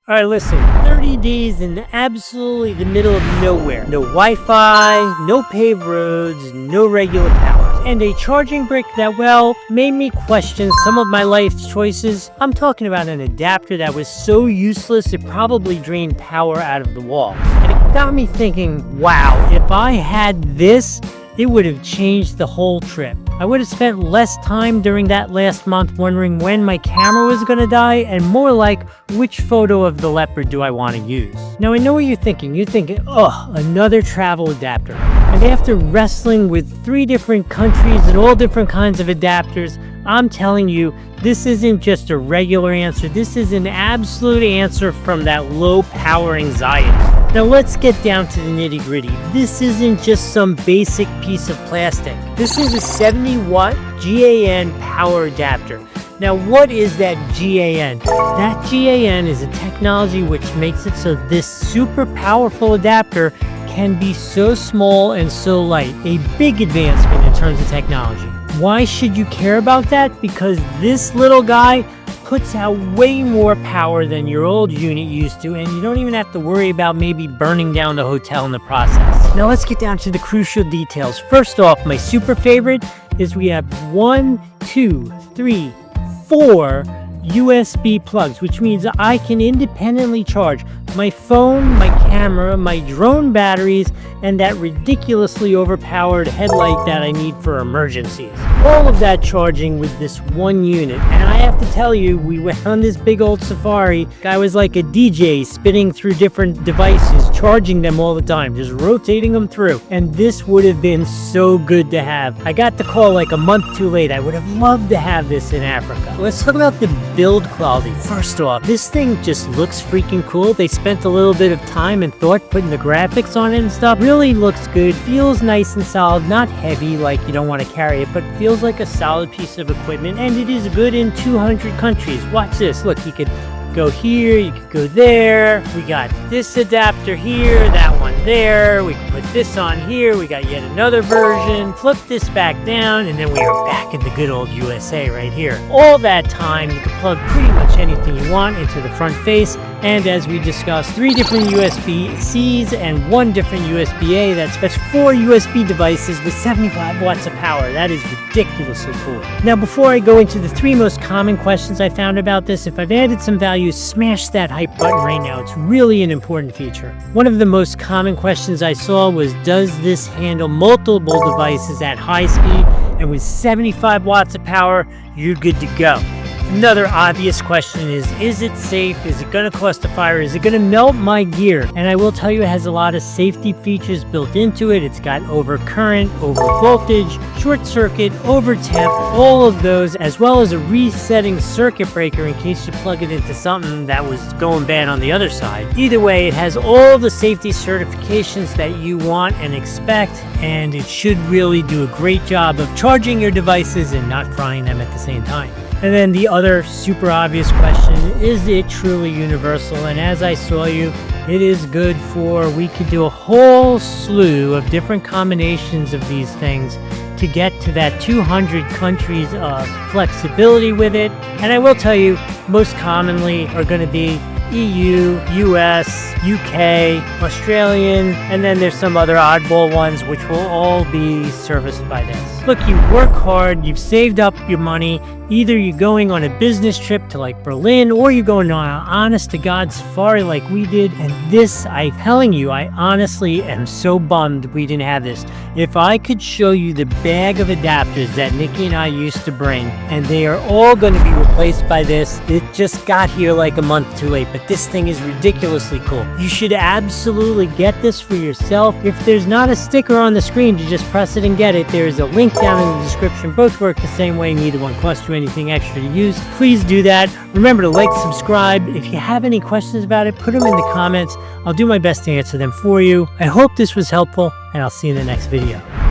All right, listen, 30 days in absolutely the middle of nowhere. No Wi-Fi, no paved roads, no regular power. And a charging brick that, well, made me question some of my life choices. I'm talking about an adapter that was so useless it probably drained power out of the wall. And it got me thinking, wow, if I had this, it would have changed the whole trip. I would have spent less time during that last month wondering when my camera was gonna die and more like, which photo of the leopard do I want to use? Now I know what you're thinking. You're thinking, oh, another travel adapter. And after wrestling with 3 different countries and all different kinds of adapters, I'm telling you, this isn't just a regular answer. This is an absolute answer from that low power anxiety. Now let's get down to the nitty gritty. This isn't just some basic piece of plastic. This is a 70-watt GaN power adapter. Now what is that GaN? That GaN is a technology which makes it so this super powerful adapter can be so small and so light. A big advancement in terms of technology. Why should you care about that? Because this little guy puts out way more power than your old unit used to, and you don't even have to worry about maybe burning down the hotel in the process. Now let's get down to the crucial details. First off, my super favorite is we have 1, 2, 3, 4 USB plugs, which means I can independently charge my phone, my camera, my drone batteries, and that ridiculously overpowered headlight that I need for emergencies. All of that charging with this one unit. And I have to tell you, we went on this big old safari. Guy was like a DJ spinning through different devices, charging them all the time, just rotating them through. And this would have been so good to have. I got the call like a month too late. I would have loved to have this in Africa. Let's talk about the build quality. First off, this thing just looks freaking cool. They spent a little bit of time and thought putting the graphics on it and stuff. Really looks good, feels nice and solid, not heavy like you don't want to carry it, but feels like a solid piece of equipment, and it is good in 200 countries. Watch this. Look, you could go here, you could go there. We got this adapter here, that one there. We can put this on here. We got yet another version. Flip this back down, and then we are back in the good old USA right here. All that time, you can plug pretty much anything you want into the front face. And as we discussed, 3 different USB-Cs and 1 different USB-A. That's 4 USB devices with 75 watts of power. That is ridiculously cool. Now, before I go into the 3 most common questions I found about this, if I've added some value, smash that hype button right now. It's really an important feature. One of the most common questions I saw was, does this handle multiple devices at high speed? And with 75 watts of power, you're good to go. Another obvious question is it safe? Is it going to cause a fire? Is it going to melt my gear? And I will tell you, it has a lot of safety features built into it. It's got overcurrent, over voltage, short circuit, over temp, all of those, as well as a resetting circuit breaker in case you plug it into something that was going bad on the other side. Either way, it has all the safety certifications that you want and expect, and it should really do a great job of charging your devices and not frying them at the same time. And then the other super obvious question, is it truly universal? And as I saw you, it is good for, we could do a whole slew of different combinations of these things to get to that 200 countries of flexibility with it. And I will tell you, most commonly are going to be EU, US, UK, Australian, and then there's some other oddball ones which will all be serviced by this. Look, you work hard, you've saved up your money, either you're going on a business trip to like Berlin or you're going on an honest to God safari like we did, and this, I'm telling you, I honestly am so bummed we didn't have this. If I could show you the bag of adapters that Nikki and I used to bring, and they are all going to be replaced by this. It just got here like a month too late, but this thing is ridiculously cool. You should absolutely get this for yourself. If there's not a sticker on the screen to just press it and get it, there is a link down in the description. Both work the same way, neither one costs you anything extra to use. Please do that. Remember to like, subscribe. If you have any questions about it, put them in the comments. I'll do my best to answer them for you. I hope this was helpful, and I'll see you in the next video.